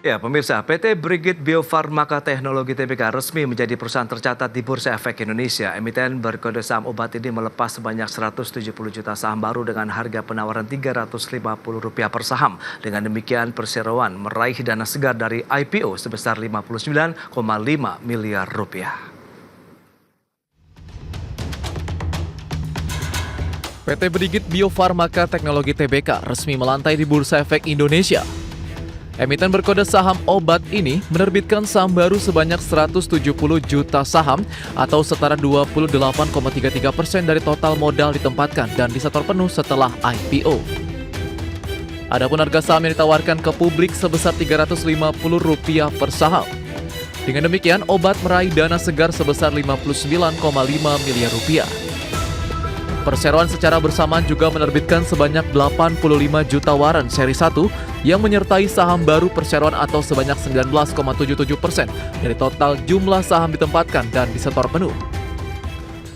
Ya, pemirsa, PT Brigit Bio Farmaka Teknologi Tbk resmi menjadi perusahaan tercatat di Bursa Efek Indonesia. Emiten berkode saham obat ini melepas sebanyak 170 juta saham baru dengan harga penawaran Rp350 per saham. Dengan demikian, perseroan meraih dana segar dari IPO sebesar Rp59,5 miliar. PT Brigit Bio Farmaka Teknologi Tbk resmi melantai di Bursa Efek Indonesia. Emiten berkode saham obat ini menerbitkan saham baru sebanyak 170 juta saham atau setara 28,33% dari total modal ditempatkan dan disetor penuh setelah IPO. Adapun harga saham yang ditawarkan ke publik sebesar Rp350 per saham. Dengan demikian, obat meraih dana segar sebesar Rp59,5 miliar. Perseroan secara bersamaan juga menerbitkan sebanyak 85 juta waran seri 1 yang menyertai saham baru perseroan atau sebanyak 19,77% dari total jumlah saham ditempatkan dan disetor penuh.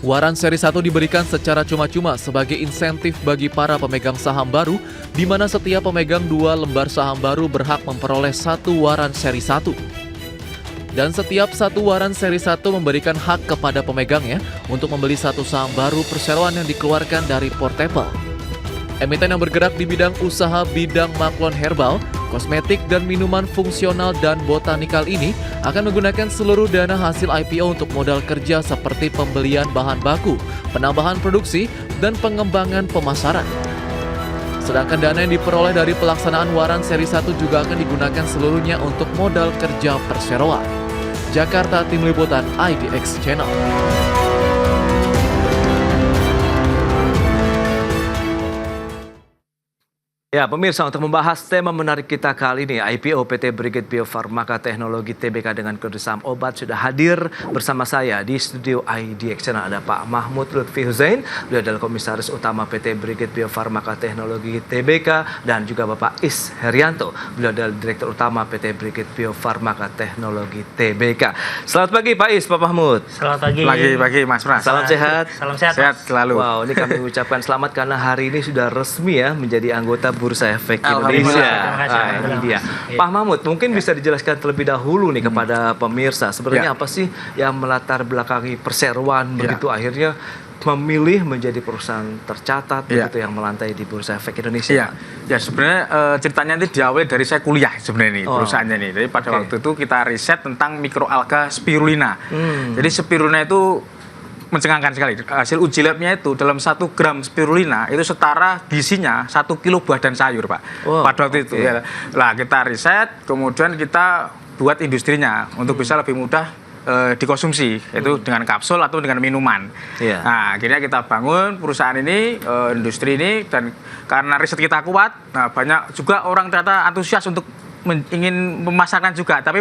Waran seri 1 diberikan secara cuma-cuma sebagai insentif bagi para pemegang saham baru, di mana setiap pemegang 2 lembar saham baru berhak memperoleh 1 waran seri 1. Dan setiap 1 waran seri 1 memberikan hak kepada pemegangnya untuk membeli 1 saham baru perseroan yang dikeluarkan dari portable. Emiten yang bergerak di bidang usaha bidang maklon herbal, kosmetik dan minuman fungsional dan botanikal ini akan menggunakan seluruh dana hasil IPO untuk modal kerja seperti pembelian bahan baku, penambahan produksi, dan pengembangan pemasaran. Sedangkan dana yang diperoleh dari pelaksanaan waran seri 1 juga akan digunakan seluruhnya untuk modal kerja perseroan. Jakarta, Tim Liputan IDX Channel. Ya, pemirsa, untuk membahas tema menarik kita kali ini, IPO PT Brigit Bio Farmaka Teknologi Tbk dengan kode saham obat, sudah hadir bersama saya di studio IDX Channel. Ada Pak Mahmud Lutfi Huzain, beliau adalah Komisaris Utama PT Brigit Bio Farmaka Teknologi Tbk, dan juga Bapak Is Herianto, beliau adalah Direktur Utama PT Brigit Bio Farmaka Teknologi Tbk. Selamat pagi Pak Is, Pak Mahmud. Selamat pagi. Pagi Mas Pras. Salam sehat. Salam sehat. Sehat selalu. Wow, ini kami ucapkan selamat karena hari ini sudah resmi ya menjadi anggota Bursa Efek Indonesia. Ini dia. Pak Mahmud, mungkin bisa dijelaskan terlebih dahulu nih kepada pemirsa, sebenarnya apa sih yang melatar belakangi perseroan begitu akhirnya memilih menjadi perusahaan tercatat begitu yang melantai di Bursa Efek Indonesia. Ya sebenarnya ceritanya itu diawali dari saya kuliah sebenarnya nih perusahaannya nih. Jadi pada waktu itu kita riset tentang mikroalga spirulina. Jadi spirulina itu mencengangkan sekali. Hasil uji labnya itu dalam 1 gram spirulina itu setara gizinya 1 kilo buah dan sayur, Pak. Pada waktu itu. Ya. Lah kita riset, kemudian kita buat industrinya untuk bisa lebih mudah dikonsumsi, yaitu dengan kapsul atau dengan minuman. Nah, akhirnya kita bangun perusahaan ini, industri ini, dan karena riset kita kuat, nah banyak juga orang ternyata antusias untuk ingin memasarkan juga, tapi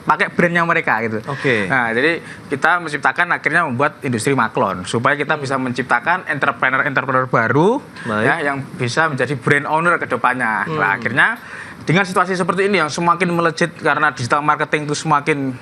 pakai brandnya mereka gitu. Nah, jadi kita menciptakan akhirnya membuat industri maklon supaya kita bisa menciptakan entrepreneur baru ya, yang bisa menjadi brand owner ke depannya. Nah, akhirnya dengan situasi seperti ini yang semakin melejit karena digital marketing itu semakin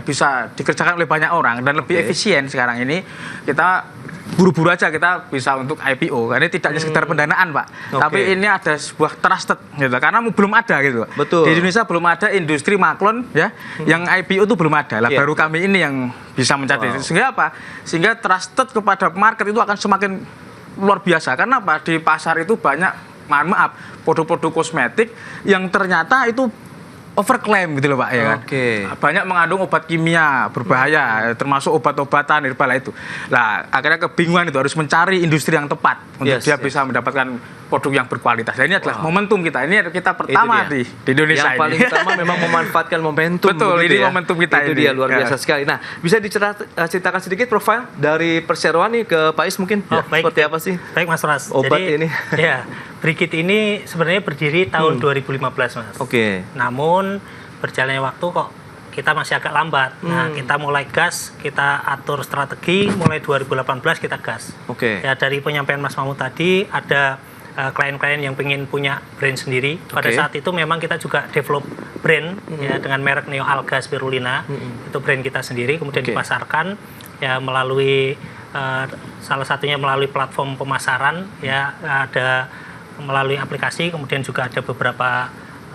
bisa dikerjakan oleh banyak orang dan lebih efisien sekarang ini, kita buru-buru aja kita bisa untuk IPO. Karena tidak hanya sekedar pendanaan, Pak. Tapi ini ada sebuah trusted gitu. Karena belum ada gitu. Betul. Di Indonesia belum ada industri maklon ya yang IPO itu belum ada. Lah baru kami ini yang bisa mencapai. Sehingga apa? Sehingga trusted kepada market itu akan semakin luar biasa. Karena apa? Di pasar itu banyak, produk-produk kosmetik yang ternyata itu overclaim gitu loh, Pak, ya kan. Banyak mengandung obat kimia berbahaya, termasuk obat-obatan herbal itu. Nah, akhirnya kebingungan itu harus mencari industri yang tepat untuk dia bisa mendapatkan produk yang berkualitas. Dan ini adalah momentum kita. Ini kita pertama di Indonesia. Yang paling utama memang memanfaatkan momentum. Betul, ini momentum kita itu ini. Dia luar biasa sekali. Nah, bisa diceritakan sedikit profil dari perseroan nih ke Pak Is mungkin? Seperti apa sih? Baik Mas Ras. Obat ini. Ya, Brigit ini sebenarnya berdiri tahun 2015, Mas. Namun berjalannya waktu kok kita masih agak lambat. Nah, kita mulai gas, kita atur strategi, mulai 2018 kita gas. Ya, dari penyampaian Mas Mahmud tadi, ada klien-klien yang pengen punya brand sendiri. Pada saat itu memang kita juga develop brand ya, dengan merek Neo Alga Spirulina. Itu brand kita sendiri, kemudian dipasarkan ya melalui salah satunya melalui platform pemasaran ya, ada melalui aplikasi, kemudian juga ada beberapa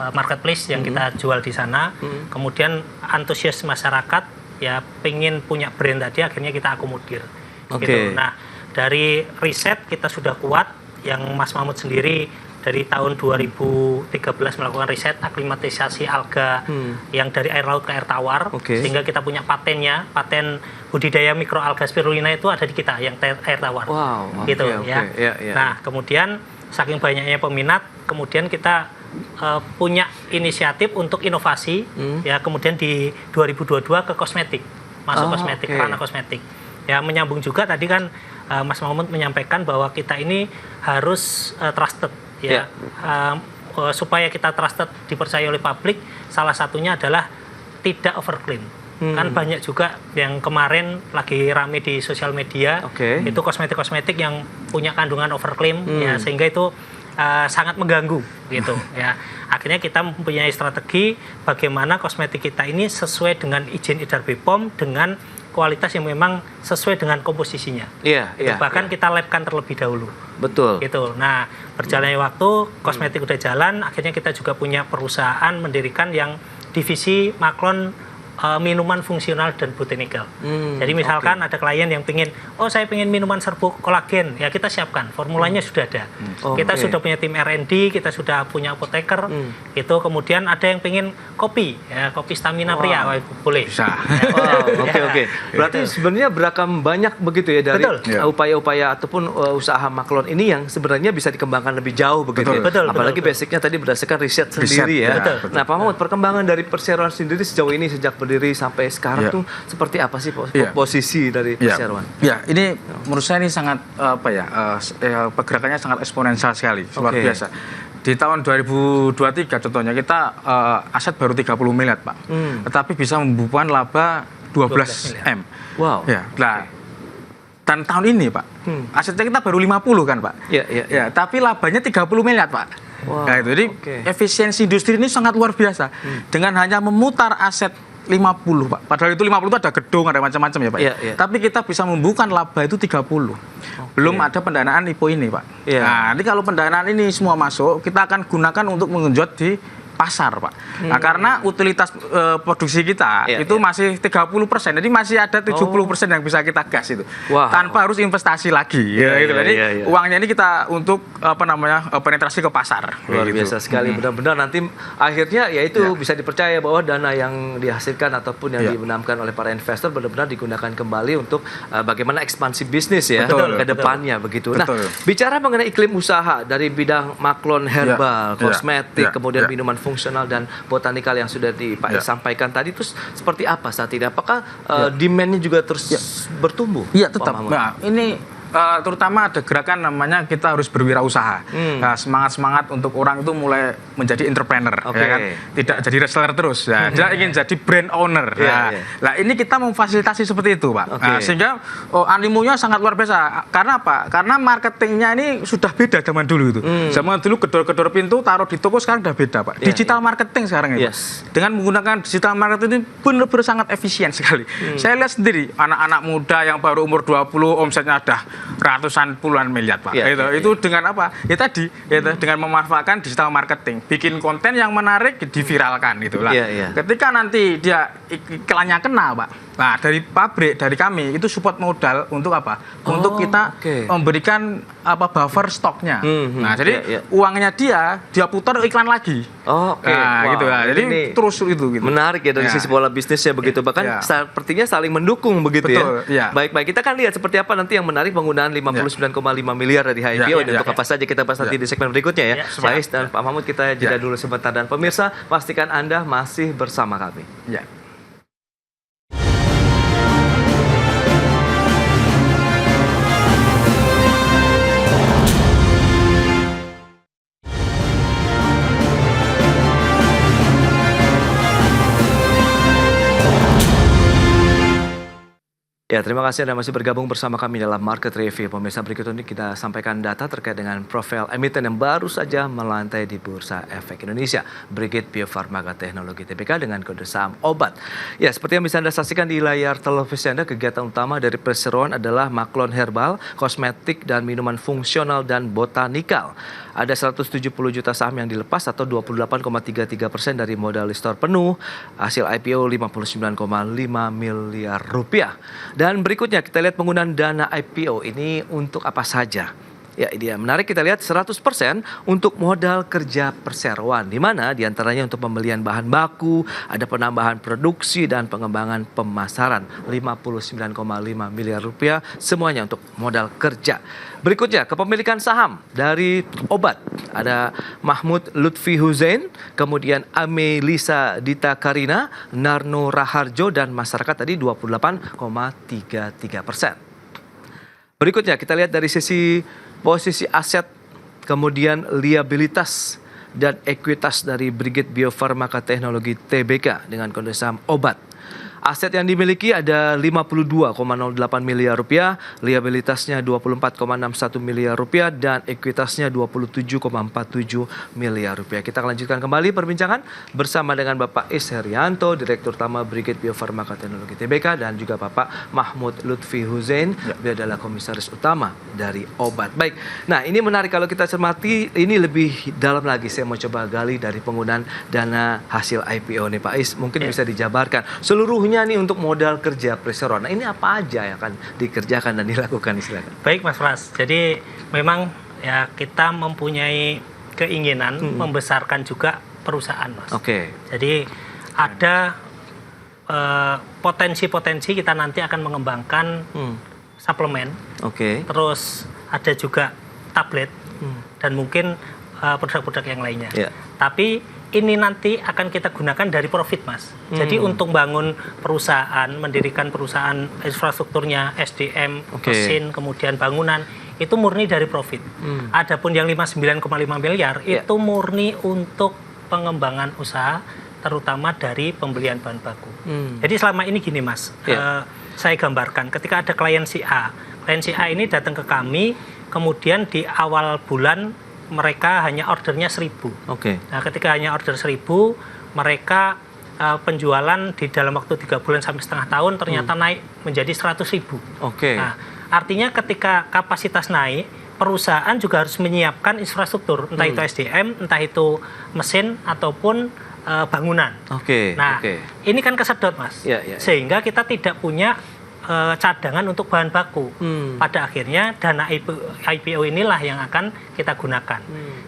marketplace yang kita jual di sana. Kemudian antusias masyarakat ya pengen punya brand tadi, akhirnya kita akomodir. Gitu. Nah, dari riset kita sudah kuat, yang Mas Mahmud sendiri dari tahun 2013 melakukan riset aklimatisasi alga yang dari air laut ke air tawar, sehingga kita punya patennya, paten budidaya mikroalga spirulina itu ada di kita yang air tawar. Gitu ya. Nah, kemudian saking banyaknya peminat, kemudian kita punya inisiatif untuk inovasi, ya kemudian di 2022 ke kosmetik, masuk kosmetik, ranah kosmetik. Ya menyambung juga tadi kan Mas Mahmud menyampaikan bahwa kita ini harus trusted. Ya, supaya kita trusted, dipercaya oleh publik, salah satunya adalah tidak overclaim. Kan banyak juga yang kemarin lagi rame di sosial media, itu kosmetik-kosmetik yang punya kandungan overclaim, ya sehingga itu sangat mengganggu, gitu. Ya, akhirnya kita mempunyai strategi bagaimana kosmetik kita ini sesuai dengan izin edar BPOM dengan kualitas yang memang sesuai dengan komposisinya. Bahkan kita labkan terlebih dahulu. Betul. Gitu. Nah, berjalannya waktu, kosmetik udah jalan, akhirnya kita juga punya perusahaan mendirikan yang divisi Maklon minuman fungsional dan botanical. Jadi misalkan ada klien yang pengen, saya pengen minuman serbuk kolagen, ya kita siapkan, formulanya sudah ada. Kita sudah punya tim R&D, kita sudah punya apoteker, itu kemudian ada yang pengen kopi, ya kopi stamina pria, boleh. Bisa. Berarti sebenarnya beragam banyak begitu ya dari upaya-upaya ataupun usaha Maklon ini yang sebenarnya bisa dikembangkan lebih jauh begitu. Apalagi basicnya tadi berdasarkan riset sendiri ya. Nah, Pak Mahmud, perkembangan dari perseroan sendiri sejauh ini sejak berdiri sampai sekarang tuh seperti apa sih posisi dari perseroan? Ini menurut saya ini sangat pergerakannya sangat eksponensial sekali, luar biasa. Di tahun 2023 contohnya kita aset baru 30 miliar Pak, tetapi bisa membukukan laba 12 M. Dan tahun ini Pak, asetnya kita baru 50 kan Pak, tapi labanya 30 miliar Pak. Jadi efisiensi industri ini sangat luar biasa dengan hanya memutar aset 50 Pak. Padahal itu 50 itu ada gedung, ada macam-macam ya Pak. Tapi kita bisa membukukan laba itu 30. Belum ada pendanaan IPO ini Pak. Nah, nanti kalau pendanaan ini semua masuk, kita akan gunakan untuk mengenjot di pasar Pak. Nah, karena utilitas produksi kita itu masih 30%, jadi masih ada 70% yang bisa kita gas itu. Tanpa harus investasi lagi. Jadi uangnya ini kita untuk penetrasi ke pasar. Luar biasa sekali. Benar-benar nanti akhirnya yaitu bisa dipercaya bahwa dana yang dihasilkan ataupun yang dibenamkan oleh para investor benar-benar digunakan kembali untuk bagaimana ekspansi bisnis ya ke depannya begitu. Nah, bicara mengenai iklim usaha dari bidang Maklon herbal, kosmetik, kemudian minuman fungsional dan botanikal yang sudah disampaikan tadi, terus seperti apa saat ini? Apakah demand-nya juga terus bertumbuh? Iya, tetap. Nah, ini terutama ada gerakan namanya kita harus berwirausaha. Nah, semangat untuk orang itu mulai menjadi entrepreneur, ya kan? Tidak jadi reseller terus. Ya. Dia ingin jadi brand owner. Nah, ini kita memfasilitasi seperti itu, Pak. Nah, sehingga animonya sangat luar biasa. Karena apa? Karena marketingnya ini sudah beda zaman dulu itu. Zaman dulu gedor-gedor pintu taruh di toko, sekarang udah beda, Pak. Digital marketing sekarang ini. Dengan menggunakan digital marketing ini benar-benar sangat efisien sekali. Saya lihat sendiri anak-anak muda yang baru umur 20 omsetnya ada ratusan puluhan miliar Pak. Itu dengan apa? Ya tadi dengan memanfaatkan digital marketing, bikin konten yang menarik diviralkan itulah. Ketika nanti dia iklannya kena Pak. Nah, dari pabrik, dari kami itu support modal untuk apa? Untuk kita memberikan buffer stoknya. Nah, jadi uangnya dia putar iklan lagi. Gitu lah. Jadi ini terus itu gitu. Menarik ya dari sisi pola bisnisnya begitu. Bahkan sepertinya saling mendukung begitu ya. Baik-baik, kita kan lihat seperti apa nanti yang menarik penggunaan 59,5 miliar dari HIPO dan untuk apa saja kita bahas nanti di segmen berikutnya ya. Faiz dan Pak Mahmud, kita jeda dulu sebentar, dan pemirsa pastikan Anda masih bersama kami. Ya, terima kasih Anda masih bergabung bersama kami dalam Market Review. Pemirsa, berikut ini kita sampaikan data terkait dengan profil emiten yang baru saja melantai di Bursa Efek Indonesia, Brigit Bio Farmaka Teknologi Tbk dengan kode saham OBAT. Ya, seperti yang bisa Anda saksikan di layar televisi Anda, kegiatan utama dari perseroan adalah Maklon Herbal, kosmetik dan minuman fungsional dan botanikal. Ada 170 juta saham yang dilepas atau 28,33% dari modal store penuh, hasil IPO 59,5 miliar rupiah. Dan berikutnya kita lihat penggunaan dana IPO ini untuk apa saja. Ya, ini dia. Menarik, kita lihat 100% untuk modal kerja perseroan, di mana diantaranya untuk pembelian bahan baku, ada penambahan produksi dan pengembangan pemasaran 59,5 miliar rupiah, semuanya untuk modal kerja. Berikutnya, kepemilikan saham dari OBAT. Ada Mahmud Lutfi Huzain, kemudian Amelisa Dita Karina, Narno Raharjo, dan masyarakat tadi 28,33%. Berikutnya, kita lihat dari sisi posisi aset, kemudian liabilitas dan ekuitas dari Brigit Bio Farmaka Teknologi Tbk dengan kode saham OBAT. Aset yang dimiliki ada 52,08 miliar rupiah, liabilitasnya 24,61 miliar rupiah, dan ekuitasnya 27,47 miliar rupiah. Kita akan lanjutkan kembali perbincangan bersama dengan Bapak Is Herianto, Direktur Utama Brigit Bio Farmaka Teknologi Tbk, dan juga Bapak Mahmud Lutfi Huzain, beliau adalah Komisaris Utama dari OBAT. Baik, nah ini menarik kalau kita cermati, ini lebih dalam lagi saya mau coba gali dari penggunaan dana hasil IPO nih Pak Is, mungkin bisa dijabarkan seluruhnya nih untuk modal kerja perseroan. Nah, ini apa aja yang akan dikerjakan dan dilakukan, silakan. Baik Mas Pras, jadi memang ya kita mempunyai keinginan membesarkan juga perusahaan, Mas. Oke. Jadi ada potensi-potensi kita nanti akan mengembangkan suplemen. Oke. Terus ada juga tablet dan mungkin produk-produk yang lainnya. Yeah. Tapi ini nanti akan kita gunakan dari profit, Mas. Jadi untuk bangun perusahaan, mendirikan perusahaan, infrastrukturnya, SDM, mesin, kemudian bangunan, itu murni dari profit. Adapun yang 59,5 miliar itu murni untuk pengembangan usaha, terutama dari pembelian bahan baku. Jadi selama ini gini, Mas, saya gambarkan ketika ada klien si A ini datang ke kami, kemudian di awal bulan mereka hanya ordernya 1.000. Nah, ketika hanya order 1.000, mereka penjualan di dalam waktu 3 bulan sampai setengah tahun ternyata naik menjadi 100.000. Nah, artinya ketika kapasitas naik, perusahaan juga harus menyiapkan infrastruktur, entah itu SDM, entah itu mesin ataupun bangunan. Nah, ini kan kesedot, Mas. Sehingga kita tidak punya cadangan untuk bahan baku. Pada akhirnya dana IPO inilah yang akan kita gunakan.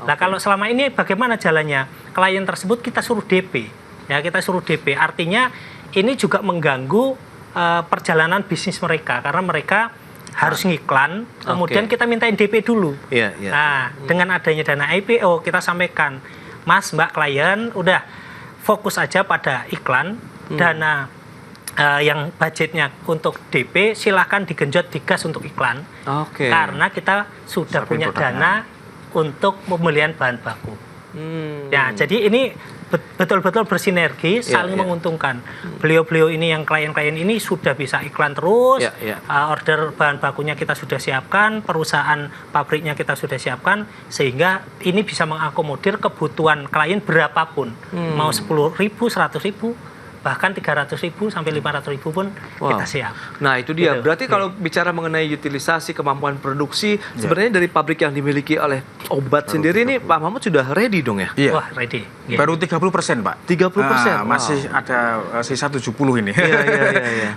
Nah, kalau selama ini bagaimana jalannya? Klien tersebut kita suruh DP. Ya, kita suruh DP. Artinya ini juga mengganggu perjalanan bisnis mereka karena mereka harus ngiklan, kemudian kita mintain DP dulu. Nah, dengan adanya dana IPO kita sampaikan, Mas, Mbak klien udah fokus aja pada iklan, dana yang budgetnya untuk DP silahkan digenjot digas untuk iklan, karena kita sudah punya dana untuk pembelian bahan baku. Ya, jadi ini betul-betul bersinergi, saling menguntungkan. Beliau-beliau ini yang klien-klien ini sudah bisa iklan terus, order bahan bakunya kita sudah siapkan, perusahaan pabriknya kita sudah siapkan, sehingga ini bisa mengakomodir kebutuhan klien berapapun, mau 10.000, 100.000, bahkan 300.000 sampai 500.000 pun kita siap. Nah, itu dia. Berarti kalau bicara mengenai utilisasi, kemampuan produksi, sebenarnya dari pabrik yang dimiliki oleh OBAT sendiri ini, Pak Mahmud sudah ready dong ya? Wah, ready. Baru 30%, Pak. 30%? Masih ada sisa 70 ini.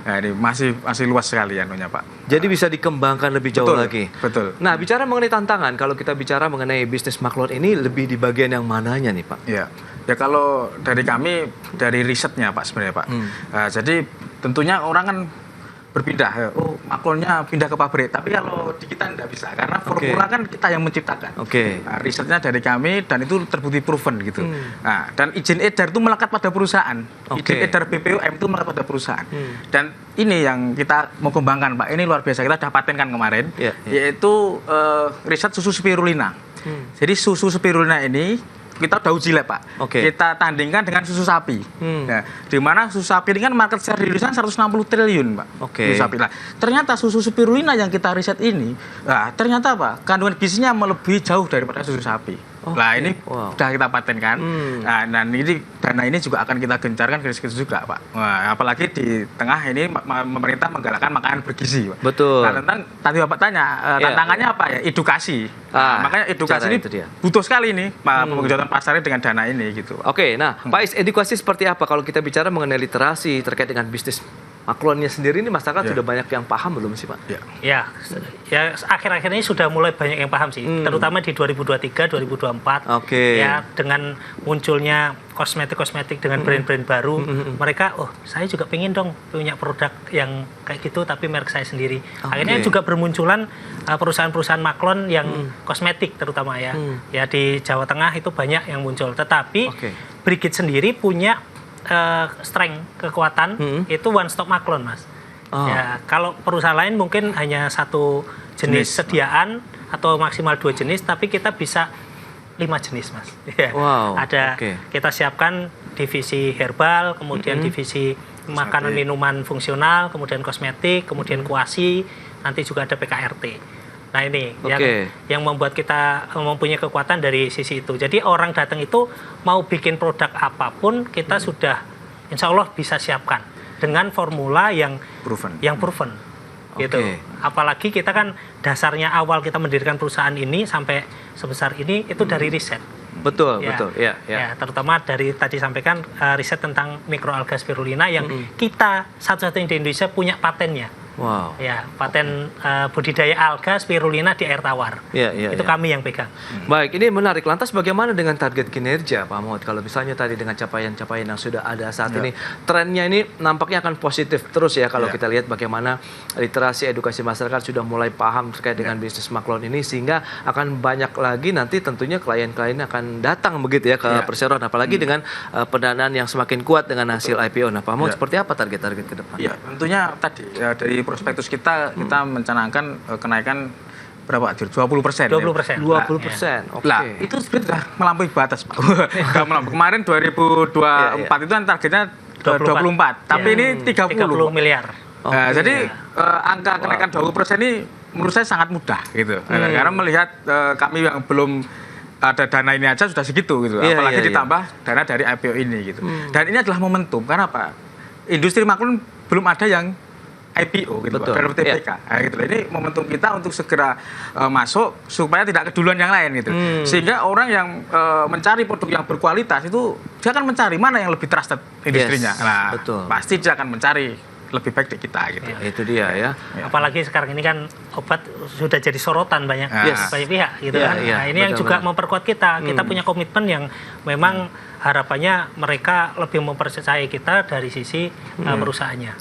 Nah, ini masih luas sekali anunya, Pak. Jadi bisa dikembangkan lebih jauh lagi. Betul. Nah, bicara mengenai tantangan, kalau kita bicara mengenai bisnis Maklon ini, lebih di bagian yang mananya nih, Pak? Ya kalau dari kami, dari risetnya Pak sebenarnya Pak. Jadi tentunya orang kan berpindah, Maklonnya pindah ke pabrik. Tapi kalau di kita tidak bisa, karena formula kan kita yang menciptakan. Nah, risetnya dari kami dan itu terbukti proven gitu. Nah, dan izin edar itu melekat pada perusahaan. Izin edar BPOM itu melekat pada perusahaan. Dan ini yang kita mau kembangkan Pak. Ini luar biasa, kita sudah patenkan kemarin, yaitu riset susu spirulina. Jadi susu spirulina ini kita udah uji lab, Pak. Kita tandingkan dengan susu sapi. Nah, di mana susu sapi ini kan market share di Indonesia 160 triliun, Pak. Susu sapi. Nah, ternyata susu spirulina yang kita riset ini, ternyata apa? Kandungan gizinya melebihi jauh daripada susu sapi. Nah, ini sudah kita patenkan. Nah, dan ini dana ini juga akan kita gencarkan ke situ juga, Pak. Nah, apalagi di tengah ini pemerintah menggalakkan makanan bergizi, Pak. Betul. Nah, tadi Bapak tanya, tantangannya apa ya? Edukasi. Makanya edukasi ini butuh sekali nih pemenggiatan pasarnya dengan dana ini gitu. Nah, Pak Is, edukasi seperti apa kalau kita bicara mengenai literasi terkait dengan bisnis maklonnya sendiri ini, masyarakat sudah banyak yang paham belum sih, Pak? Ya, akhir-akhir ini sudah mulai banyak yang paham sih, terutama di 2023, 2024. Ya, dengan munculnya kosmetik dengan brand-brand baru, mereka, saya juga pengen dong punya produk yang kayak gitu, tapi merek saya sendiri. Akhirnya juga bermunculan perusahaan-perusahaan maklon yang kosmetik terutama ya. Ya, di Jawa Tengah itu banyak yang muncul. Tetapi Brigit sendiri punya strength, kekuatan itu one stop maklon, Mas. Ya, kalau perusahaan lain mungkin hanya satu jenis sediaan atau maksimal 2 jenis, tapi kita bisa 5 jenis, Mas. Ya. Ada kita siapkan divisi herbal, kemudian divisi makanan minuman fungsional, kemudian kosmetik, kemudian kuasi, nanti juga ada PKRT. Nah, ini yang membuat kita mempunyai kekuatan dari sisi itu. Jadi orang datang itu mau bikin produk apapun, kita sudah insya Allah bisa siapkan dengan formula yang proven. Gitu. Apalagi kita kan dasarnya awal kita mendirikan perusahaan ini sampai sebesar ini itu dari riset. Betul. Ya, terutama dari tadi sampaikan riset tentang mikroalga spirulina yang kita satu-satunya di Indonesia punya patennya. Ya, paten budidaya alga spirulina di air tawar. Itu kami yang pegang. Baik, ini menarik. Lantas bagaimana dengan target kinerja, Pak Mahmud? Kalau misalnya tadi dengan capaian-capaian yang sudah ada saat ini, trennya ini nampaknya akan positif terus ya kalau kita lihat bagaimana literasi edukasi masyarakat sudah mulai paham terkait dengan bisnis maklon ini, sehingga akan banyak lagi nanti tentunya klien-klien akan datang begitu ya ke perseroan, apalagi dengan pendanaan yang semakin kuat dengan hasil IPO. Nah, Pak Mahmud, seperti apa target-target ke depan? Ya, tentunya tadi dari prospektus kita mencanangkan kenaikan berapa? 20%. 20%. 20%. Lah, itu sudah melampaui batas, Pak. Kemarin 2024 itu kan targetnya 24, tapi ini 30 miliar. Jadi angka kenaikan 20% ini menurut saya sangat mudah gitu. Karena melihat kami yang belum ada dana ini aja sudah segitu gitu. Apalagi ditambah dana dari IPO ini gitu. Dan ini adalah momentum. Karena apa? Industri maklon belum ada yang IPO gitu, dari TBK. Nah, gitu. Ini momentum kita untuk segera masuk supaya tidak keduluan yang lain gitu. Sehingga orang yang mencari produk yang berkualitas itu dia akan mencari mana yang lebih trusted industrinya. Nah, pasti dia akan mencari lebih baik di kita gitu. Itu dia ya. Apalagi sekarang ini kan obat sudah jadi sorotan banyak pihak gitu kan. Nah, ini yang juga memperkuat kita. Kita punya komitmen yang memang harapannya mereka lebih mempercayai kita dari sisi perusahaannya.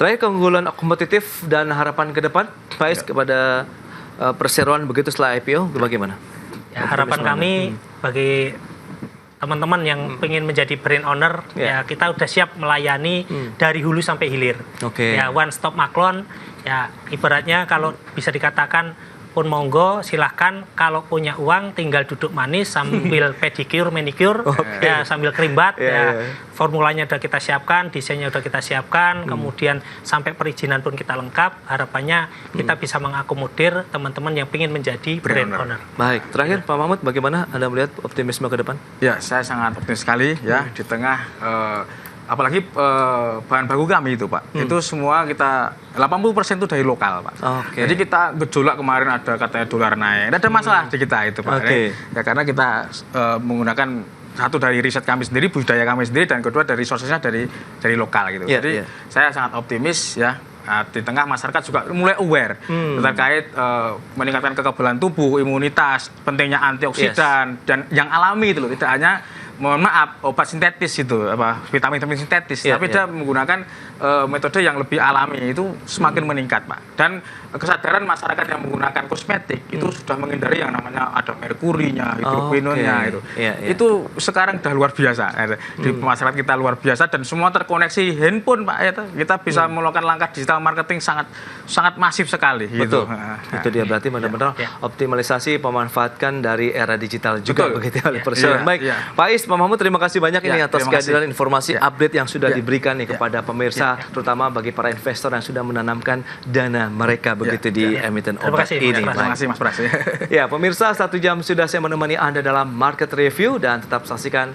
Terakhir, keunggulan kompetitif dan harapan ke depan, Pak Is, kepada perseroan begitu setelah IPO bagaimana? Ya, harapan kami bagi teman-teman yang pengen menjadi brand owner, ya kita udah siap melayani dari hulu sampai hilir. Ya, one stop maklon. Ya, ibaratnya kalau bisa dikatakan pun monggo, silahkan kalau punya uang tinggal duduk manis sambil pedicure, manicure, ya sambil kerimbat, formulanya udah kita siapkan, desainnya udah kita siapkan, kemudian sampai perizinan pun kita lengkap. Harapannya kita bisa mengakomodir teman-teman yang ingin menjadi brand owner. Baik, terakhir Pak Mahmud, bagaimana Anda melihat optimisme ke depan? Ya, saya sangat optimis sekali ya di tengah apalagi bahan baku kami itu, Pak. Itu semua kita 80% itu dari lokal, Pak. Jadi kita gejolak kemarin ada katanya dolar naik. Tidak ada masalah di kita itu, Pak. Ya, karena kita menggunakan satu dari riset kami sendiri, budaya kami sendiri, dan kedua dari sourcesnya dari lokal gitu. Jadi saya sangat optimis ya. Di tengah masyarakat juga mulai aware terkait meningkatkan kekebalan tubuh, imunitas, pentingnya antioksidan dan yang alami itu loh, tidak hanya mohon maaf obat sintetis itu vitamin sintetis, tapi dia menggunakan metode yang lebih alami itu semakin meningkat, Pak. Dan kesadaran masyarakat yang menggunakan kosmetik itu sudah menghindari yang namanya ada merkurinya, hidroquinonnya itu. Itu sekarang sudah luar biasa. Di masyarakat kita luar biasa dan semua terkoneksi handphone, Pak. Kita bisa melakukan langkah digital marketing sangat masif sekali. Betul. Gitu. Itu dia berarti benar-benar optimalisasi pemanfaatkan dari era digital juga begitu oleh Persero. Baik, Pak Is, Pak Mahmud, terima kasih banyak ini atas kehadiran informasi update yang sudah diberikan nih kepada pemirsa, terutama bagi para investor yang sudah menanamkan dana mereka begitu di emiten obat ini. Terima kasih Mas Pras. Ya, pemirsa, 1 jam sudah saya menemani Anda dalam Market Review dan tetap saksikan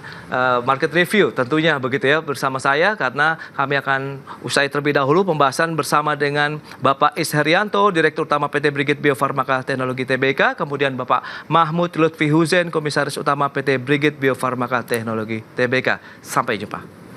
Market Review tentunya begitu ya bersama saya karena kami akan usai terlebih dahulu pembahasan bersama dengan Bapak Is Herianto, Direktur Utama PT Brigit Bio Farmaka Teknologi Tbk, kemudian Bapak Mahmud Lutfi Huzen, Komisaris Utama PT Brigit Bio Farmaka Teknologi Tbk. Sampai jumpa.